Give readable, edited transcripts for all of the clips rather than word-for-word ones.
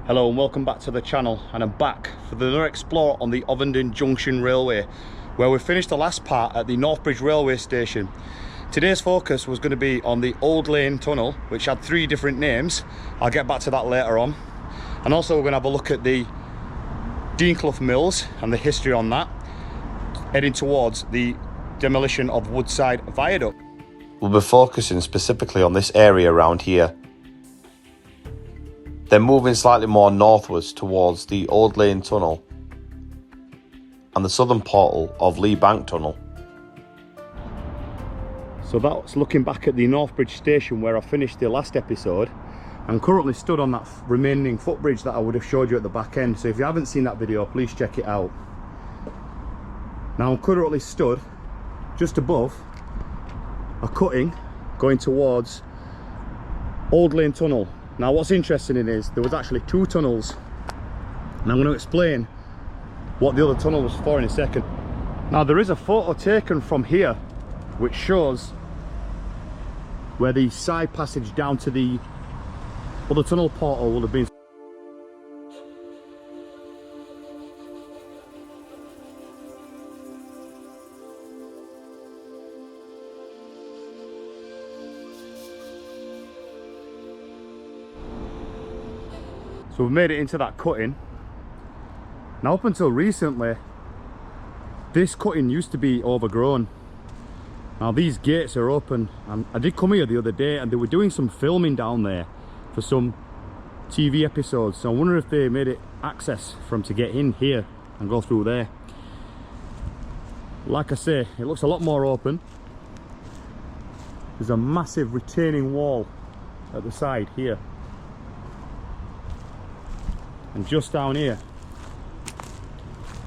Hello and welcome back to the channel, and I'm back for another explore on the Ovenden Junction Railway, where we finished the last part at the Northbridge Railway Station. Today's focus was going to be on the Old Lane Tunnel, which had 3 different names. I'll get back to that later on. And also we're going to have a look at the Dean Clough Mills and the history on that, heading towards the demolition of Woodside Viaduct. We'll be focusing specifically on this area around here. Then moving slightly more northwards towards the Old Lane Tunnel and the southern portal of Lee Bank Tunnel. So that's looking back at the Northbridge station where I finished the last episode. I'm currently stood on that remaining footbridge that I would have showed you at the back end, so if you haven't seen that video, please check it out. Now I'm currently stood just above a cutting going towards Old Lane Tunnel. Now what's interesting is there was actually 2 tunnels, and I'm going to explain what the other tunnel was for in a second. Now there is a photo taken from here which shows where the side passage down to the other tunnel portal will have been. So we've made it into that cutting. Now up until recently, this cutting used to be overgrown. Now these gates are open, and I did come here the other day and they were doing some filming down there for some TV episodes. So I wonder if they made it access for them to get in here and go through there. Like I say, it looks a lot more open. There's a massive retaining wall at the side here. And just down here,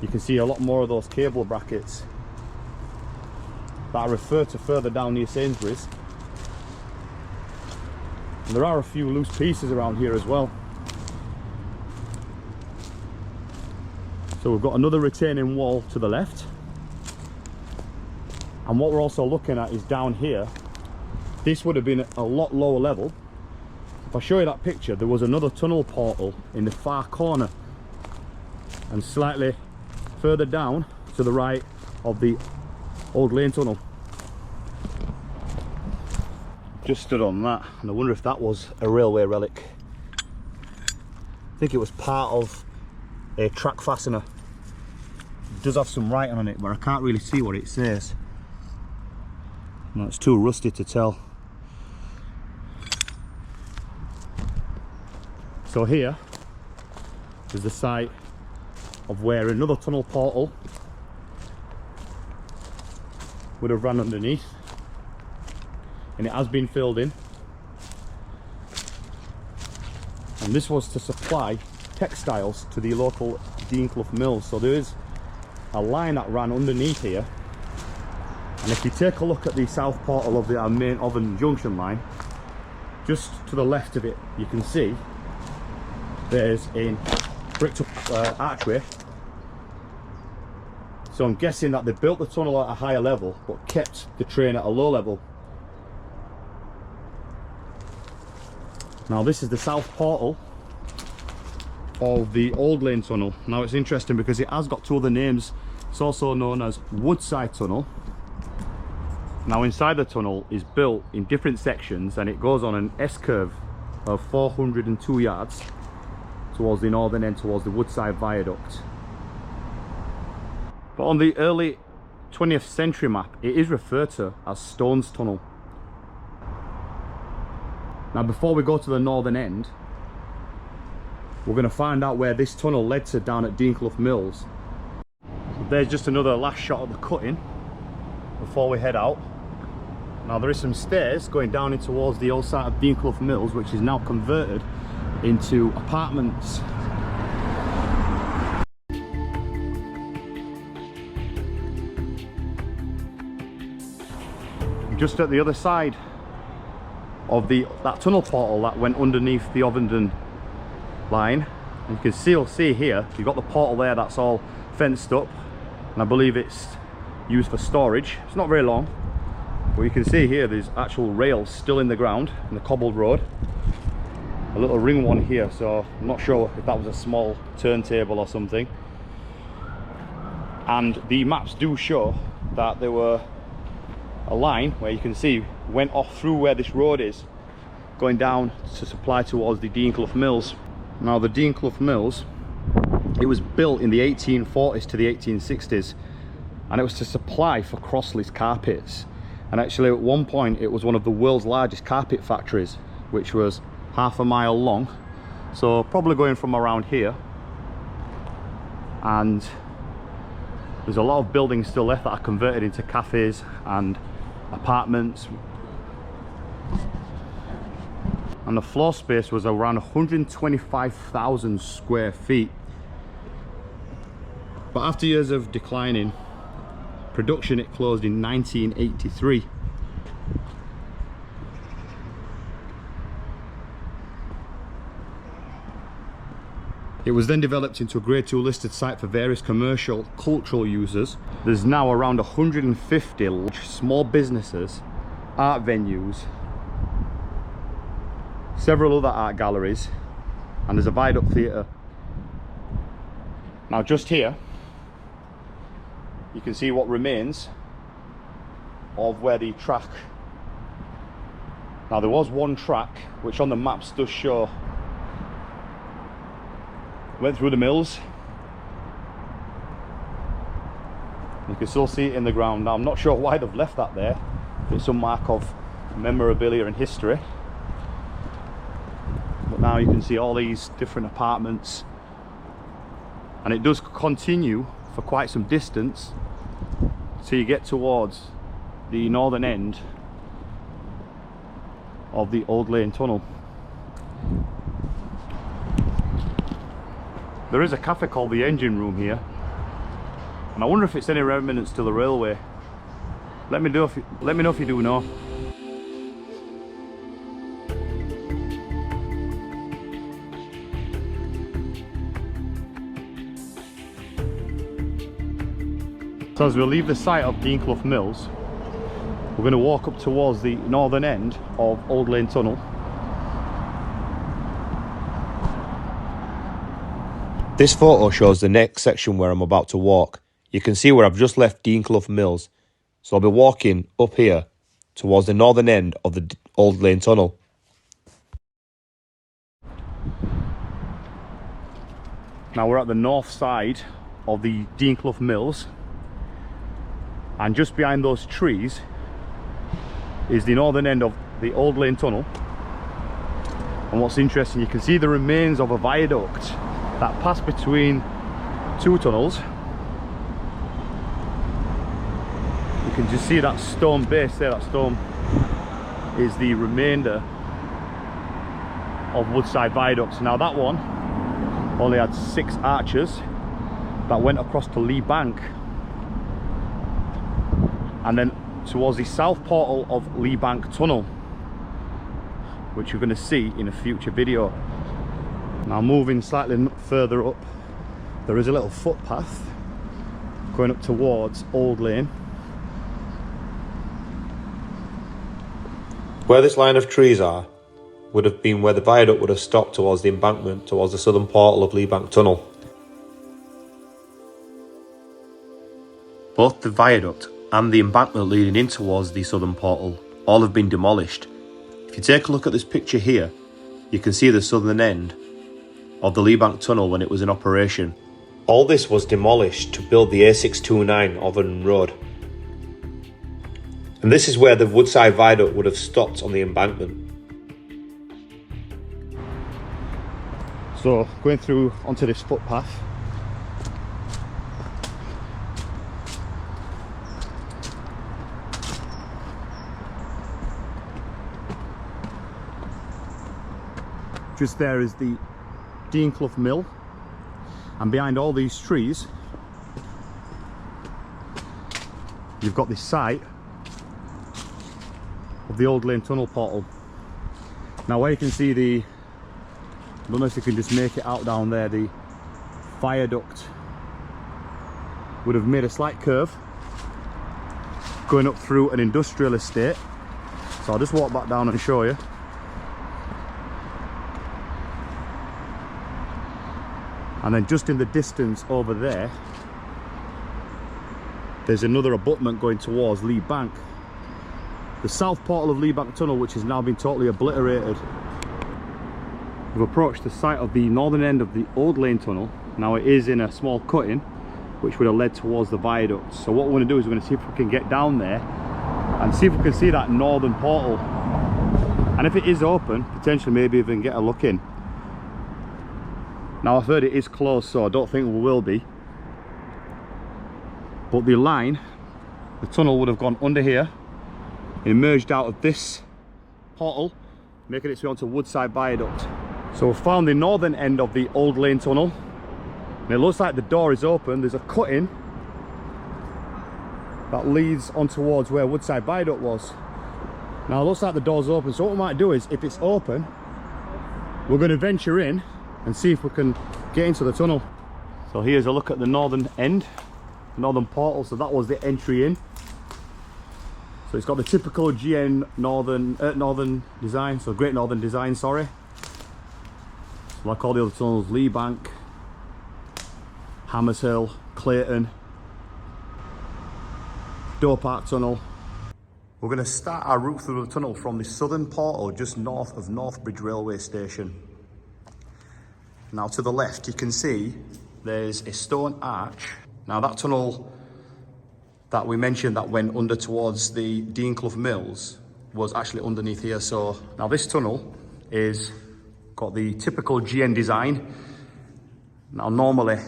you can see a lot more of those cable brackets that I refer to further down near Sainsbury's. And there are a few loose pieces around here as well. So we've got another retaining wall to the left. And what we're also looking at is down here. This would have been a lot lower level. If I show you that picture, there was another tunnel portal in the far corner, and slightly further down to the right of the Old Lane Tunnel. Just stood on that, and I wonder if that was a railway relic. I think it was part of a track fastener. It does have some writing on it, but I can't really see what it says. No, it's too rusty to tell. So here is the site of where another tunnel portal would have run underneath, and it has been filled in. And this was to supply textiles to the local Dean Clough Mills. So there is a line that ran underneath here, and if you take a look at the south portal of our main Ovenden Junction line, just to the left of it, you can see there's a bricked up archway. So I'm guessing that they built the tunnel at a higher level but kept the train at a low level. Now this is the south portal of the Old Lane Tunnel. Now it's interesting because it has got 2 other names. It's also known as Woodside Tunnel. Now inside the tunnel is built in different sections, and it goes on an S-curve of 402 yards towards the northern end, towards the Woodside Viaduct. But on the early 20th century map, it is referred to as Stones Tunnel. Now before we go to the northern end, we're going to find out where this tunnel led to down at Dean Clough Mills. So there's just another last shot of the cutting before we head out. Now there is some stairs going down in towards the old site of Dean Clough Mills, which is now converted into apartments. Just at the other side of that tunnel portal that went underneath the Ovenden line, and you can still see here, you've got the portal there that's all fenced up, and I believe it's used for storage. It's not very long, but you can see here there's actual rails still in the ground in the cobbled road. a little ring one here, so I'm not sure if that was a small turntable or something. And the maps do show that there were a line where you can see went off through where this road is, going down to supply towards the Dean Clough Mills. Now the Dean Clough Mills, it was built in the 1840s to the 1860s, and it was to supply for Crossley's carpets. And actually at one point it was one of the world's largest carpet factories, which was half a mile long, so probably going from around here. And there's a lot of buildings still left that are converted into cafes and apartments, and the floor space was around 125,000 square feet. But after years of declining production, it closed in 1983. It was then developed into a Grade 2 listed site for various commercial, cultural users. There's now around 150 small businesses, art venues, several other art galleries, and there's a viaduct theatre. Now just here, you can see what remains of where the track. Now there was one track, which on the maps does show went through the mills. You can still see it in the ground. Now I'm not sure why they've left that there. It's some mark of memorabilia and history. But now you can see all these different apartments, and it does continue for quite some distance till you get towards the northern end of the Old Lane Tunnel. There is a cafe called the Engine Room here, and I wonder if it's any remnants to the railway. Let me know if you do know. So as we leave the site of Dean Clough Mills, we're going to walk up towards the northern end of Old Lane Tunnel. This photo shows the next section where I'm about to walk. You can see where I've just left Dean Clough Mills, so I'll be walking up here towards the northern end of the Old Lane Tunnel. Now we're at the north side of the Dean Clough Mills, and just behind those trees is the northern end of the Old Lane Tunnel. And what's interesting, you can see the remains of a viaduct that passed between two tunnels. You can just see that stone base there. That stone is the remainder of Woodside Viaducts. Now that one only had 6 arches that went across to Lee Bank, and then towards the south portal of Lee Bank Tunnel, which you're going to see in a future video. Now moving slightly further up, there is a little footpath going up towards Old Lane. Where this line of trees are would have been where the viaduct would have stopped towards the embankment towards the southern portal of Lee Bank Tunnel. Both the viaduct and the embankment leading in towards the southern portal all have been demolished. If you take a look at this picture here, you can see the southern end of the Lee Bank Tunnel when it was in operation. All this was demolished to build the A629 Ovenden Road. And this is where the Woodside Viaduct would have stopped on the embankment. So going through onto this footpath, just there is the Dean Clough Mill, and behind all these trees you've got this site of the Old Lane Tunnel portal. Now where you can see the, I don't know if you can just make it out down there, the viaduct would have made a slight curve going up through an industrial estate. So I'll just walk back down and show you. And then just in the distance over there, there's another abutment going towards Lee Bank. The south portal of Lee Bank Tunnel, which has now been totally obliterated. We've approached the site of the northern end of the old lane tunnel. Now it is in a small cutting, which would have led towards the viaduct. So what we're going to do is we're going to see if we can get down there and see if we can see that northern portal. And if it is open, potentially maybe even get a look in. Now I've heard it is closed, so I don't think we will be. But the line, the tunnel would have gone under here, emerged out of this portal, making its way onto Woodside Viaduct. So we've found the northern end of the old lane tunnel. And it looks like the door is open. There's a cut-in that leads on towards where Woodside Viaduct was. Now it looks like the door's open, so what we might do is, if it's open, we're going to venture in and see if we can get into the tunnel. So here's a look at the northern end, northern portal. So that was the entry in. So it's got the typical GN northern design, so Great Northern design, sorry. So like all the other tunnels, Lee Bank, Hammers Hill, Clayton, Door Park Tunnel. We're going to start our route through the tunnel from the southern portal just north of Northbridge Railway Station. Now to the left you can see there's a stone arch. Now that tunnel that we mentioned that went under towards the Dean Clough Mills was actually underneath here. So now this tunnel is got the typical GN design. Now normally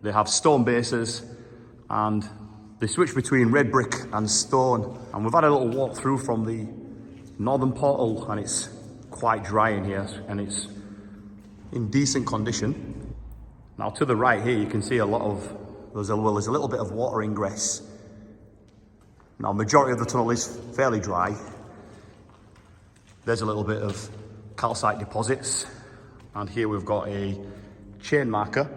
they have stone bases and they switch between red brick and stone. And we've had a little walk through from the northern portal and it's quite dry in here and it's in decent condition. Now to the right here you can see a lot of, there's a little bit of water ingress. Now majority of the tunnel is fairly dry. There's a little bit of calcite deposits and here we've got a chain marker.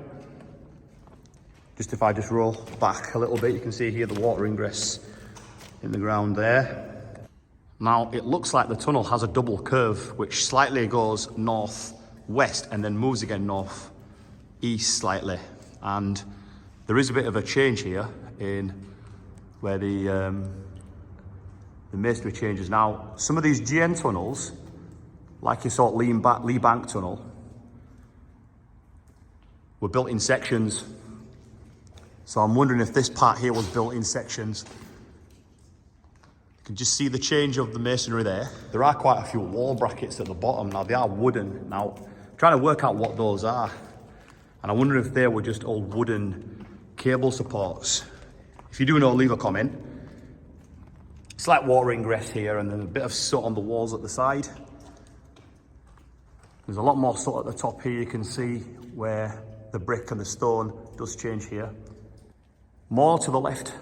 Just if I just roll back a little bit, you can see here the water ingress in the ground there. Now it looks like the tunnel has a double curve which slightly goes north-west and then moves again north-east slightly. And there is a bit of a change here in where the masonry changes. Now some of these GN tunnels, like you saw at Lee Bank Tunnel, were built in sections. So I'm wondering if this part here was built in sections. You can just see the change of the masonry there. There are quite a few wall brackets at the bottom. Now they are wooden. Now I'm trying to work out what those are. And I wonder if they were just old wooden cable supports. If you do know, leave a comment. It's like water ingress here and then a bit of soot on the walls at the side. There's a lot more soot at the top here. You can see where the brick and the stone does change here. More to the left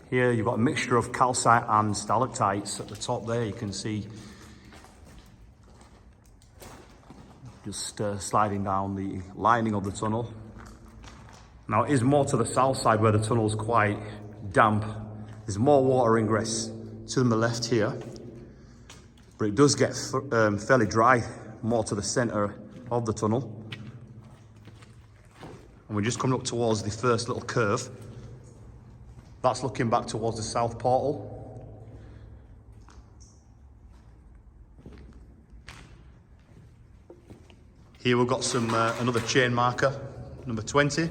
here you've got a mixture of calcite and stalactites at the top there. You can see just sliding down the lining of the tunnel. Now it is more to the south side where the tunnel is quite damp. There's more water ingress to the left here, but it does get fairly dry more to the centre of the tunnel. And we're just coming up towards the first little curve. That's looking back towards the south portal. Here we've got some another chain marker, number 20.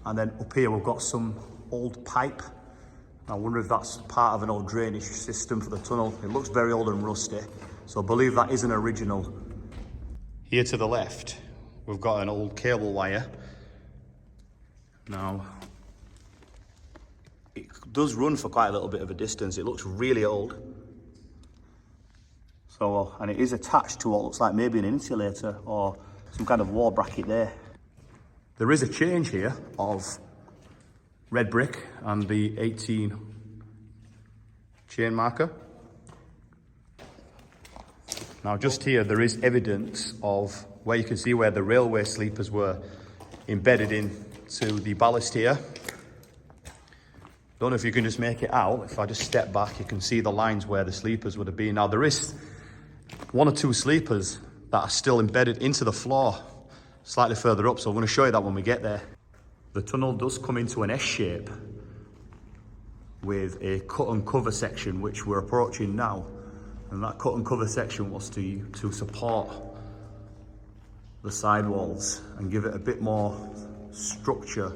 And then up here we've got some old pipe. I wonder if that's part of an old drainage system for the tunnel. It looks very old and rusty, so I believe that is an original. Here to the left, we've got an old cable wire. Now, it does run for quite a little bit of a distance. It looks really old. So, and it is attached to what looks like maybe an insulator or some kind of wall bracket there. There is a change here of red brick and the 18 chain marker. Now just here there is evidence of where you can see where the railway sleepers were embedded into the ballast here. Don't know if you can just make it out. If I just step back, you can see the lines where the sleepers would have been. Now there is one or two sleepers that are still embedded into the floor slightly further up, so I'm going to show you that when we get there. The tunnel does come into an S shape with a cut and cover section, which we're approaching now. And that cut and cover section was to support the sidewalls and give it a bit more structure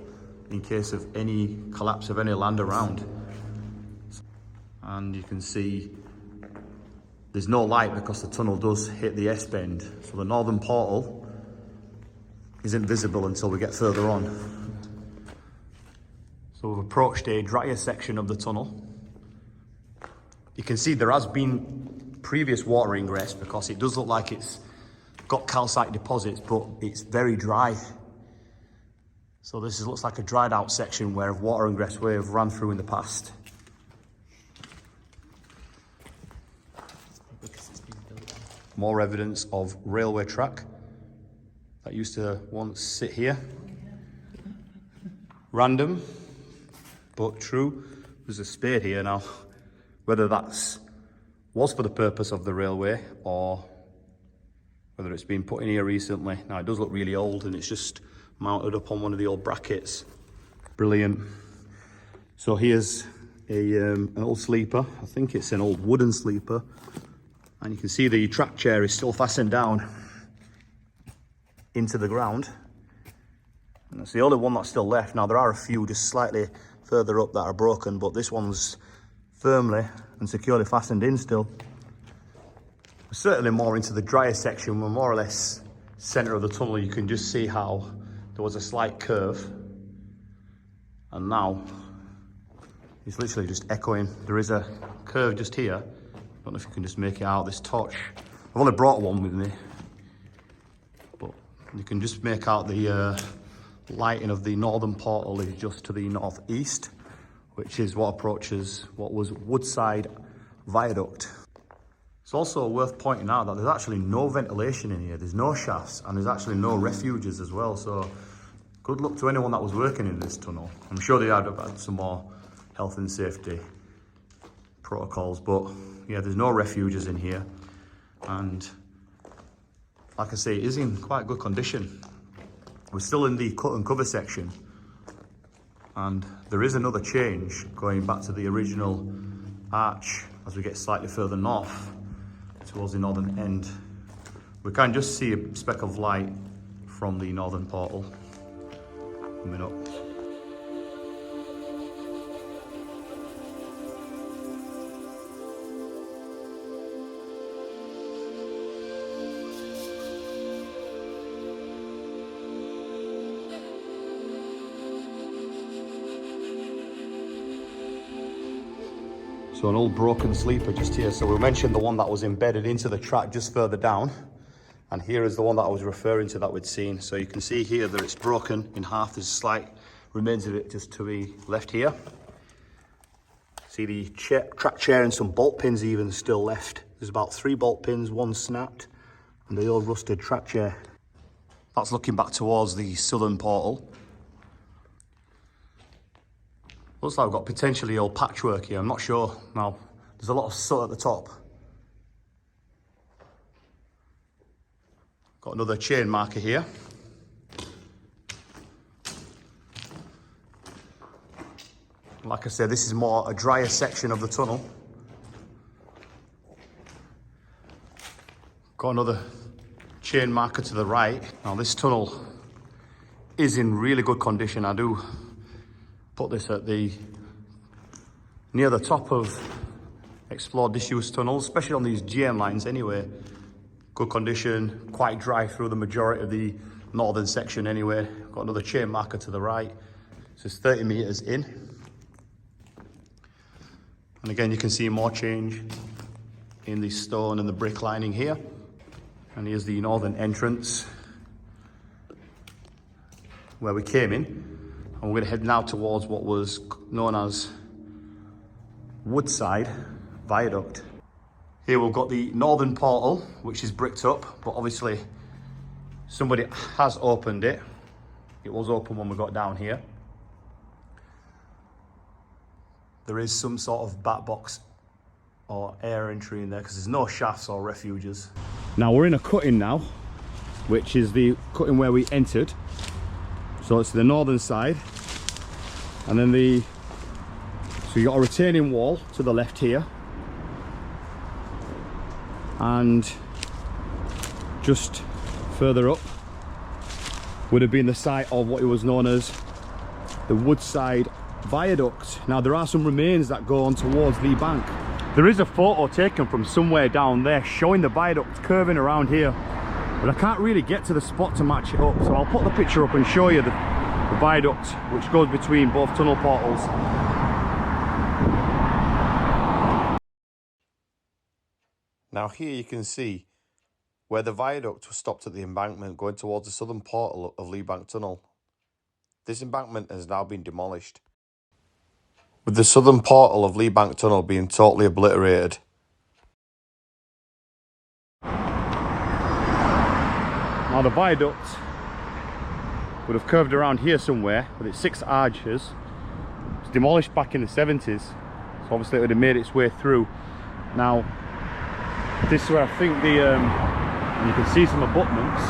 in case of any collapse of any land around. And you can see there's no light because the tunnel does hit the S-bend. So the northern portal isn't visible until we get further on. So we've approached a drier section of the tunnel. You can see there has been previous water ingress because it does look like it's got calcite deposits, but it's very dry. So this looks like a dried out section where water ingress wave ran through in the past. More evidence of railway track that used to once sit here. Random, but true. There's a spade here now. Whether that's was for the purpose of the railway or whether it's been put in here recently. Now it does look really old and it's just mounted up on one of the old brackets. Brilliant. So here's an old sleeper. I think it's an old wooden sleeper. And you can see the track chair is still fastened down into the ground. And that's the only one that's still left. Now there are a few just slightly further up that are broken, but this one's firmly and securely fastened in still. We're certainly more into the drier section. We're more or less center of the tunnel. You can just see how there was a slight curve. And now it's literally just echoing. There is a curve just here. I don't know if you can just make it out, this torch. I've only brought one with me, but you can just make out the lighting of the northern portal is just to the northeast, which is what approaches what was Woodside Viaduct. It's also worth pointing out that there's actually no ventilation in here. There's no shafts and there's actually no refuges as well. So good luck to anyone that was working in this tunnel. I'm sure they had some more health and safety protocols, but yeah, there's no refuges in here. And like I say, it is in quite good condition. We're still in the cut and cover section. And there is another change going back to the original arch as we get slightly further north towards the northern end. We can just see a speck of light from the northern portal coming up. So an old broken sleeper just here. So we mentioned the one that was embedded into the track just further down. And here is the one that I was referring to that we'd seen. So you can see here that it's broken in half. There's slight remains of it just to be left here. See the track chair and some bolt pins even still left. There's about 3 bolt pins, 1 snapped, and the old rusted track chair. That's looking back towards the southern portal. Looks like we've got potentially old patchwork here, I'm not sure. Now, there's a lot of soot at the top. Got another chain marker here. Like I said, this is more a drier section of the tunnel. Got another chain marker to the right. Now this tunnel is in really good condition. I do put this at near the top of explored disused tunnels, especially on these GM lines anyway. Good condition, quite dry through the majority of the northern section anyway. Got another chain marker to the right. This is 30 meters in. And again, you can see more change in the stone and the brick lining here. And here's the northern entrance where we came in. And we're going to head now towards what was known as Woodside Viaduct. Here we've got the northern portal, which is bricked up, but obviously somebody has opened it. It was open when we got down here. There is some sort of bat box or air entry in there because there's no shafts or refuges. Now we're in a cutting now, which is the cutting where we entered. So it's the northern side, and then so you got a retaining wall to the left here, and just further up would have been the site of what it was known as the Woodside Viaduct. Now there are some remains that go on towards Lee Bank. There is a photo taken from somewhere down there showing the viaduct curving around here, but I can't really get to the spot to match it up, so I'll put the picture up and show you the viaduct which goes between both tunnel portals. Now here you can see where the viaduct was stopped at the embankment going towards the southern portal of Lee Bank Tunnel. This embankment has now been demolished, with the southern portal of Lee Bank Tunnel being totally obliterated. Now the viaduct would have curved around here somewhere with its 6 arches. It was demolished back in the 70s, so obviously it would have made its way through. Now this is where I think you can see some abutments.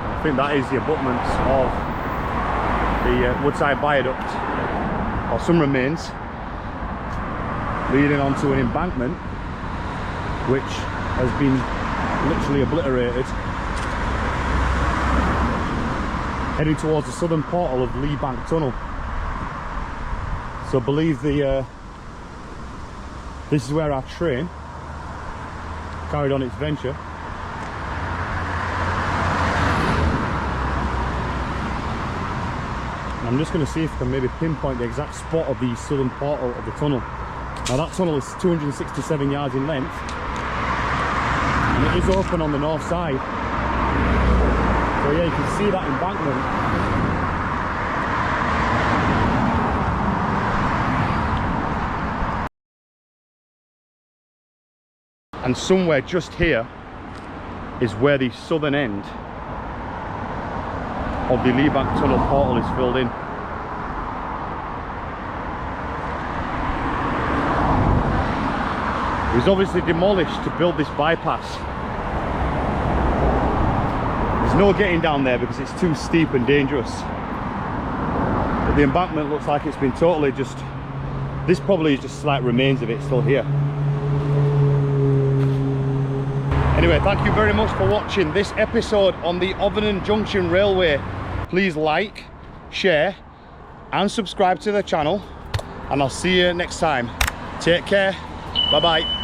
I think that is the abutments of the Woodside Viaduct, or some remains, leading onto an embankment which has been literally obliterated, heading towards the southern portal of Lee Bank Tunnel. So I believe this is where our train carried on its venture. I'm just going to see if I can maybe pinpoint the exact spot of the southern portal of the tunnel. Now that tunnel is 267 yards in length, and it is open on the north side. So yeah, you can see that embankment. And somewhere just here is where the southern end of the Lee Bank Tunnel portal is filled in. It was obviously demolished to build this bypass. There's no getting down there because it's too steep and dangerous. But the embankment looks like it's been totally just... This probably is just slight remains of it still here. Anyway, thank you very much for watching this episode on the Ovenden Junction Railway. Please like, share and subscribe to the channel, and I'll see you next time. Take care. Bye bye.